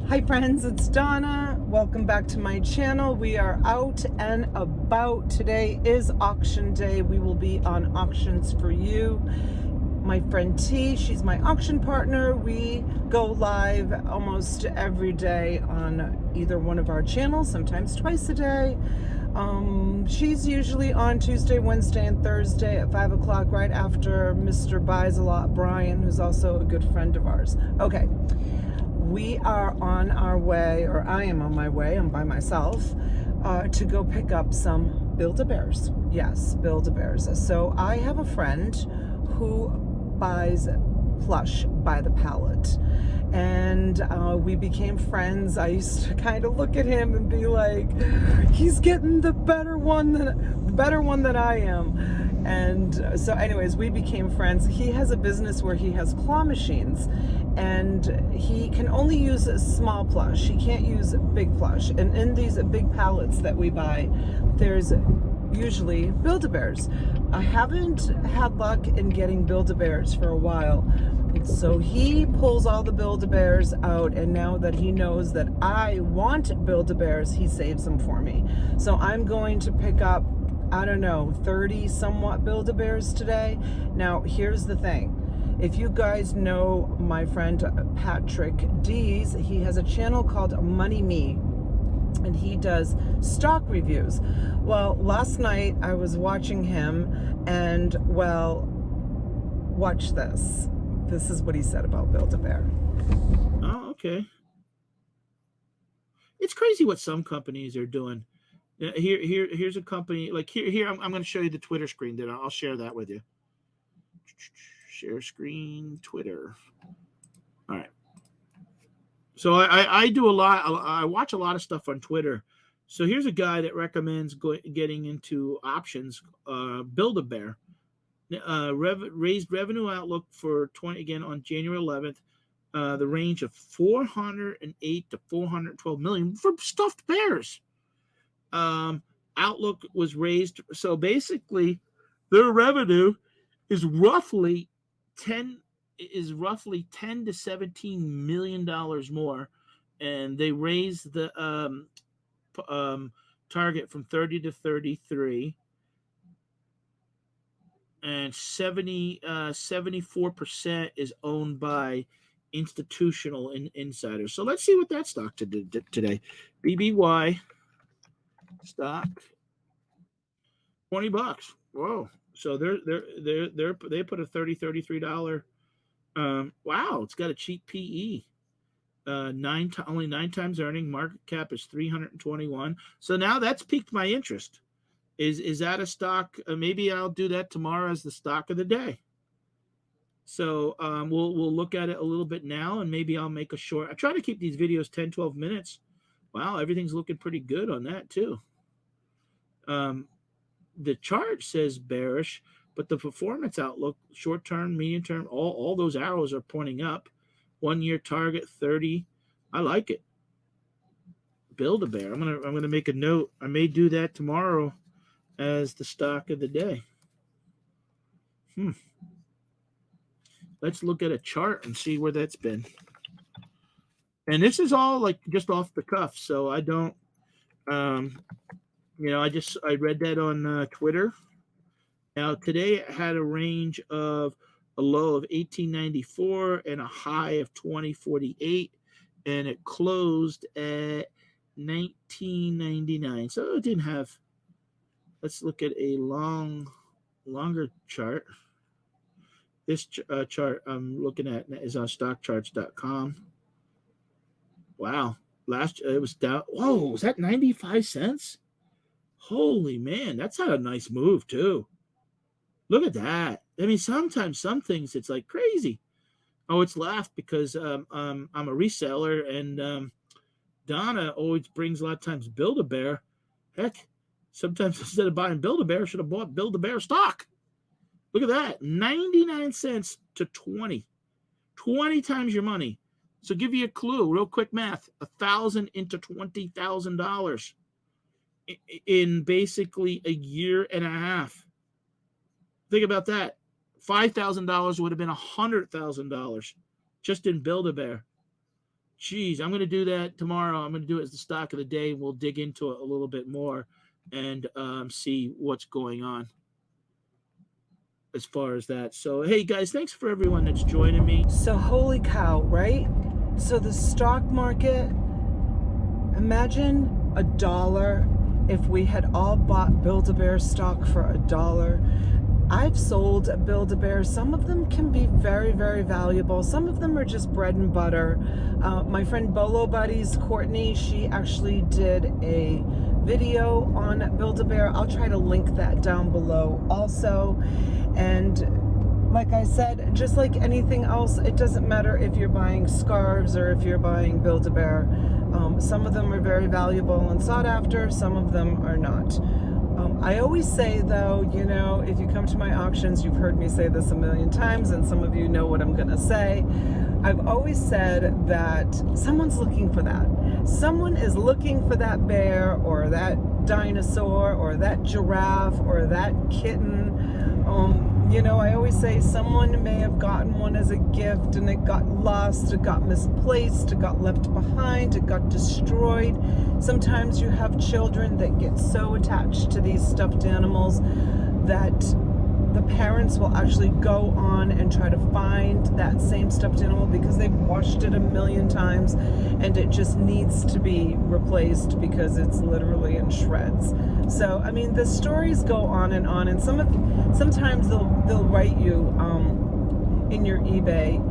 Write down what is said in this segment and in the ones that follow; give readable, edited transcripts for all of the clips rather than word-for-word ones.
Hi friends, it's Donna. Welcome back to my channel. We are out and about. Today is auction day. We will be on Auctions for You. My friend T, she's my auction partner. We go live almost every day on either one of our channels, sometimes twice a day. She's usually on Tuesday, Wednesday, and Thursday at 5 o'clock, right after Mr. Buys a Lot Brian, who's also a good friend of ours. Okay. We are on our way, or I am on my way, I'm by myself, to go pick up some Build-A-Bears. Yes, Build-A-Bears. So I have a friend who buys plush by the pallet. And we became friends. I used to kind of look at him and be like, he's getting the better one than I am. And so anyways, we became friends. He has a business where he has claw machines, and he can only use a small plush. He can't use big plush. And in these big pallets that we buy, there's usually Build-A-Bears. I haven't had luck in getting Build-A-Bears for a while. So he pulls all the Build-A-Bears out, and now that he knows that I want Build-A-Bears, he saves them for me. So I'm going to pick up, I don't know, 30 somewhat Build-A-Bears today. Now, here's the thing. If you guys know my friend Patrick Dees, he has a channel called Money Me, and he does stock reviews. Well, last night I was watching him, and well, watch this. This is what he said about Build-A-Bear. Oh, okay. It's crazy what some companies are doing. Here's a company like here. I'm going to show you the Twitter screen. Then I'll share that with you. Share screen, Twitter. All right. So I do a lot. I watch a lot of stuff on Twitter. So here's a guy that recommends getting into options. Build-A-Bear. Raised revenue outlook for 20 again on January 11th. The range of 408 to 412 million for stuffed bears. Outlook was raised. So basically, their revenue is roughly 10 to 17 million dollars more, and they raised the target from 30 to 33, and 74% is owned by institutional insiders. So let's see what that stock did today. BBY stock, $20. Whoa! So they put a $33. Wow, it's got a cheap PE. Only 9 times earning. Market cap is 321. So now that's piqued my interest. Is that a stock? Maybe I'll do that tomorrow as the stock of the day. So we'll look at it a little bit now, and maybe I'll make a short. I try to keep these videos 10, 12 minutes. Wow, everything's looking pretty good on that too. The chart says bearish, but the performance outlook, short term, medium term, all those arrows are pointing up. 1 year target 30. I like it. Build-A-Bear. I'm gonna make a note. I may do that tomorrow as the stock of the day. Let's look at a chart and see where that's been. And this is all like just off the cuff, so I don't. I read that on Twitter. Now today it had a range of a low of 1894 and a high of 2048, and it closed at 1999. So it didn't have. Let's look at a longer chart. This chart I'm looking at is on stockcharts.com. Wow. It was down. Whoa, was that 95 cents? Holy man, that's had a nice move too. Look at that. I mean, sometimes some things it's like crazy. Oh, it's laughed because I'm a reseller, and Donna always brings a lot of times Build-A-Bear. Heck, sometimes instead of buying Build-A-Bear, I should have bought Build-A-Bear stock. Look at that. 99 cents to 20. 20 times your money. So give you a clue, real quick math. 1,000 into $20,000 in basically a year and a half. Think about that. $5,000 would have been $100,000 just in Build-A-Bear. Geez, I'm going to do that tomorrow. I'm going to do it as the stock of the day. We'll dig into it a little bit more and see what's going on as far as that. So, hey guys, thanks for everyone that's joining me. So holy cow, right? So the stock market, imagine $1 if we had all bought Build-A-Bear stock for $1. I've sold Build-A-Bear. Some of them can be very, very valuable. Some of them are just bread and butter. My friend Bolo Buddies, Courtney, she actually did a video on Build-A-Bear. I'll try to link that down below also. And like I said, just like anything else, it doesn't matter if you're buying scarves or if you're buying Build-A-Bear. Some of them are very valuable and sought after. Some of them are not. I always say though, you know, if you come to my auctions, you've heard me say this a million times, and some of you know what I'm gonna say. I've always said that someone's looking for that. Someone is looking for that bear or that dinosaur or that giraffe or that kitten. You know, I always say someone may have gotten one as a gift and it got lost, it got misplaced, it got left behind, it got destroyed. Sometimes you have children that get so attached to these stuffed animals that the parents will actually go on and try to find that same stuffed animal because they've washed it a million times and it just needs to be replaced because it's literally in shreds. So, I mean, the stories go on, and sometimes they'll write you in your eBay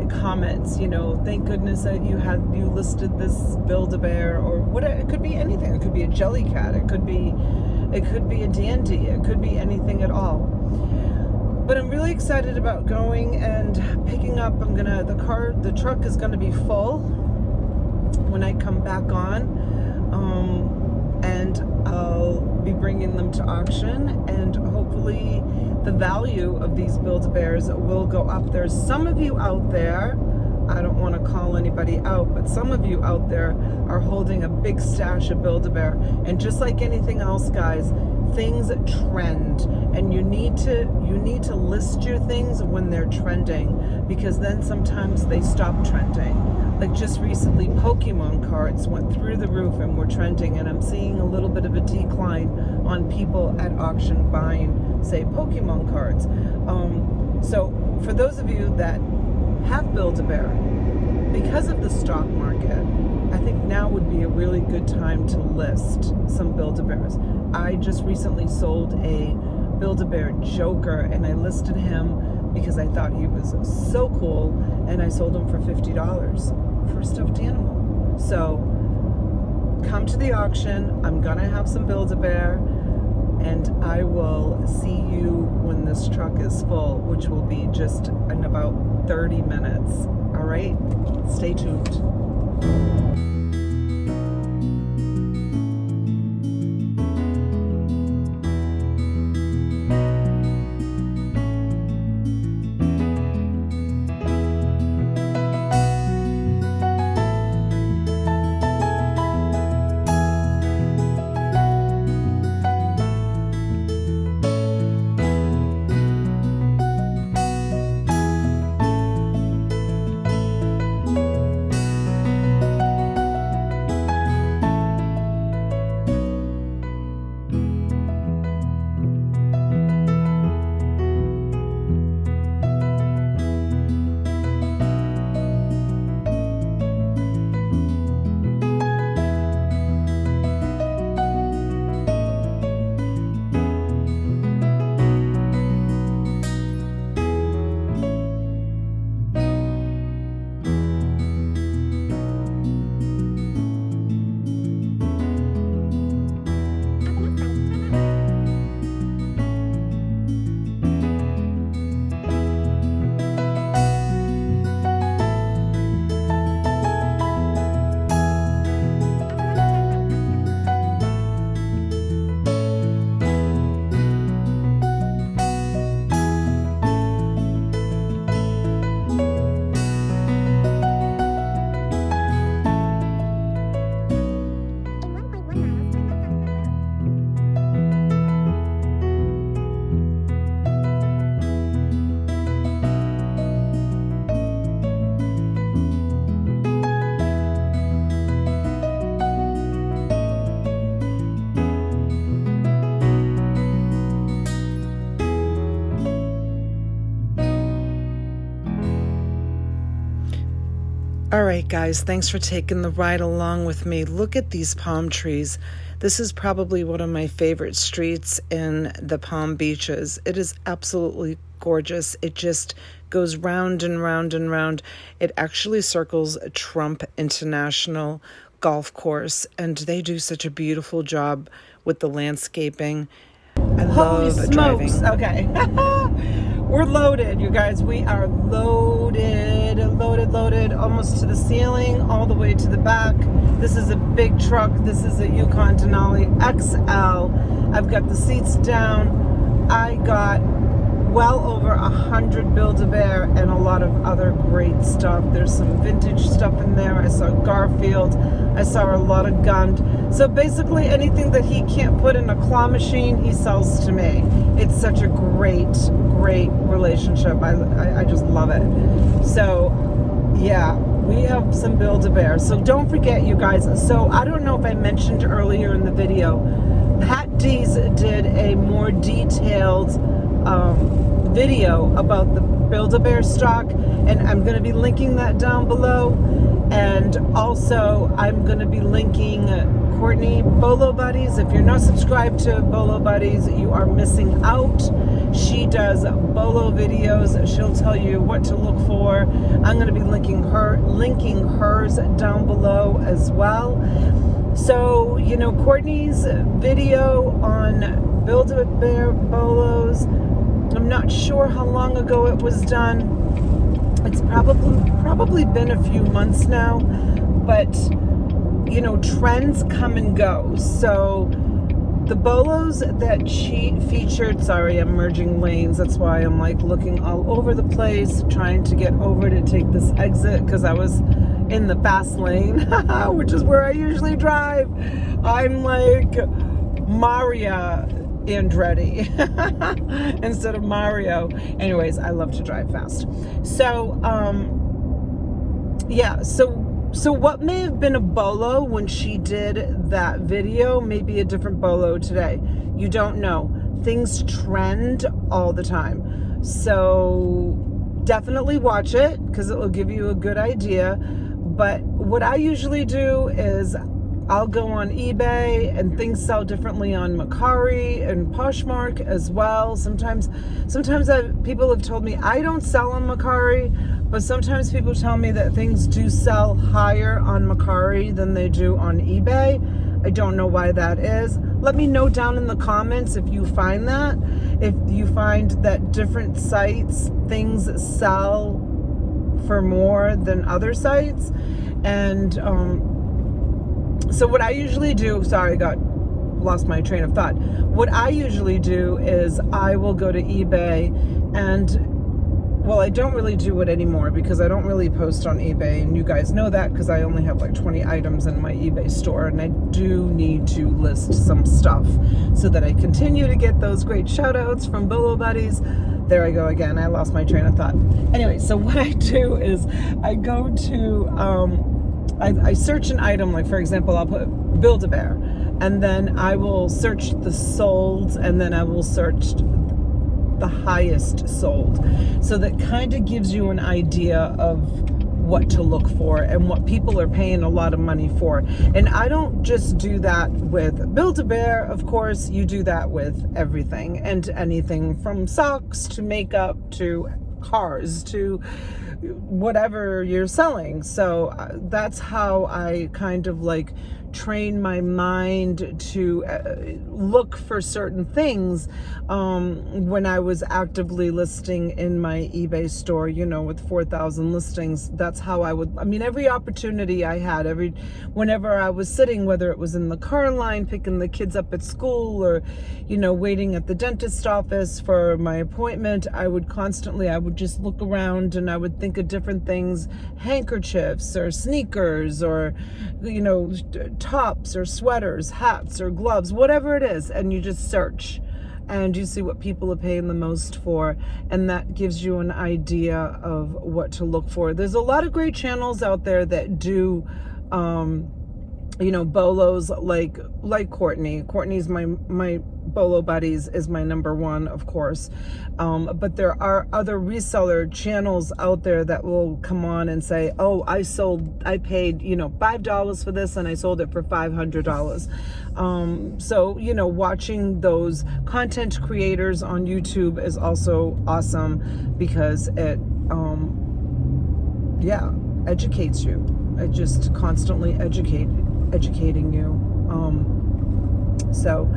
comments, you know, thank goodness that you listed this Build-A-Bear, or what. It could be anything. It could be a jelly cat. It could be a dandy. It could be anything at all. But I'm really excited about going and picking up. The truck is gonna be full when I come back on, and I'll be bringing them to auction, and hopefully the value of these Build-A-Bears will go up. There's some of you out there, I don't want to call anybody out, but some of you out there are holding a big stash of Build-A-Bear, and just like anything else, guys, things trend, and you need to list your things when they're trending, because then sometimes they stop trending. Like just recently, Pokemon cards went through the roof and were trending, and I'm seeing a little bit of a decline on people at auction buying, say, Pokemon cards. So for those of you that have Build-A-Bear, because of the stock market, I think now would be a really good time to list some Build-A-Bears. I just recently sold a Build-A-Bear Joker, and I listed him because I thought he was so cool, and I sold him for $50 for a stuffed animal. So come to the auction. I'm gonna have some Build-A-Bear, and I will see you when this truck is full, which will be just in about 30 minutes. All right, stay tuned. All right, guys, thanks for taking the ride along with me. Look at these palm trees. This is probably one of my favorite streets in the Palm Beaches. It is absolutely gorgeous. It just goes round and round and round. It actually circles Trump International Golf Course, and they do such a beautiful job with the landscaping. I love driving. Okay. We're loaded, you guys. We are loaded, almost to the ceiling, all the way to the back. This is a big truck. This is a Yukon Denali XL. I've got the seats down. I got well over 100 Build-A-Bear and a lot of other great stuff. There's some vintage stuff in there. I saw Garfield. I saw a lot of Gund. So basically anything that he can't put in a claw machine, he sells to me. It's such a great relationship. I just love it. So yeah, we have some Build-A-Bear. So don't forget, you guys. So I don't know if I mentioned earlier in the video, Pat D's did a more detailed video about the Build-A-Bear stock, and I'm going to be linking that down below. And also I'm going to be linking Courtney Bolo Buddies. If you're not subscribed to Bolo Buddies, you are missing out. She does bolo videos. She'll tell you what to look for. I'm going to be linking hers down below as well. So, you know, Courtney's video on Build-A-Bear bolos, I'm not sure how long ago it was done. It's probably been a few months now, but you know, trends come and go. So the bolos that she featured, sorry, I'm merging lanes. That's why I'm like looking all over the place, trying to get over to take this exit because I was in the fast lane, which is where I usually drive. I'm like Maria Andretti instead of Mario. Anyways, I love to drive fast. So yeah, so what may have been a bolo when she did that video may be a different bolo today. You don't know. Things trend all the time. So definitely watch it because it will give you a good idea. But what I usually do is I'll go on eBay, and things sell differently on Mercari and Poshmark as well. Sometimes people have told me I don't sell on Mercari, but sometimes people tell me that things do sell higher on Mercari than they do on eBay. I don't know why that is. Let me know down in the comments if you find that. If you find that different sites, things sell for more than other sites. And so what I usually do, sorry, lost my train of thought. What I usually do is I will go to eBay and, well, I don't really do it anymore because I don't really post on eBay, and you guys know that because I only have like 20 items in my eBay store, and I do need to list some stuff so that I continue to get those great shout outs from Bolo Buddies. There I go again. I lost my train of thought. Anyway, so what I do is I go to, I search an item, like for example, I'll put Build-A-Bear, and then I will search the sold, and then I will search the highest sold. So that kind of gives you an idea of what to look for and what people are paying a lot of money for. And I don't just do that with Build-A-Bear, of course, you do that with everything and anything from socks to makeup to cars to whatever you're selling. So that's how I kind of like train my mind to look for certain things when I was actively listing in my eBay store, you know, with 4,000 listings. That's how I would, I mean, every opportunity I had, whenever I was sitting, whether it was in the car line picking the kids up at school or, you know, waiting at the dentist office for my appointment, I would just look around and I would think of different things, handkerchiefs or sneakers or, you know, tops or sweaters, hats or gloves, whatever it is, and you just search and you see what people are paying the most for, and that gives you an idea of what to look for. There's a lot of great channels out there that do you know, bolos like Courtney. Courtney's my bolo buddies is my number one, of course. But there are other reseller channels out there that will come on and say, oh, I paid, you know, $5 for this and I sold it for $500. So, you know, watching those content creators on YouTube is also awesome because it, yeah, educates you. It just constantly educating you. So,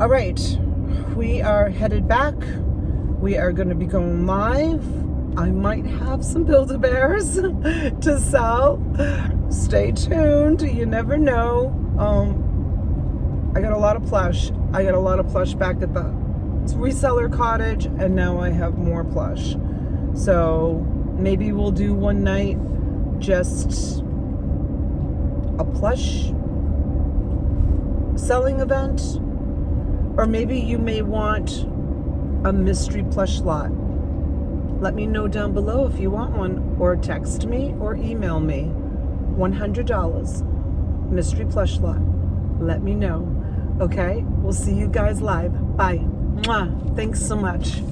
all right, we are headed back. We are going to be going live. I might have some Build-A-Bears to sell. Stay tuned. You never know. I got a lot of plush. I got a lot of plush back at the reseller cottage, and now I have more plush. So maybe we'll do one night just a plush selling event, or maybe you may want a mystery plush lot. Let me know down below if you want one, or text me or email me. $100 mystery plush lot. Let me know. Okay, we'll see you guys live. Bye. Mwah. Thanks so much.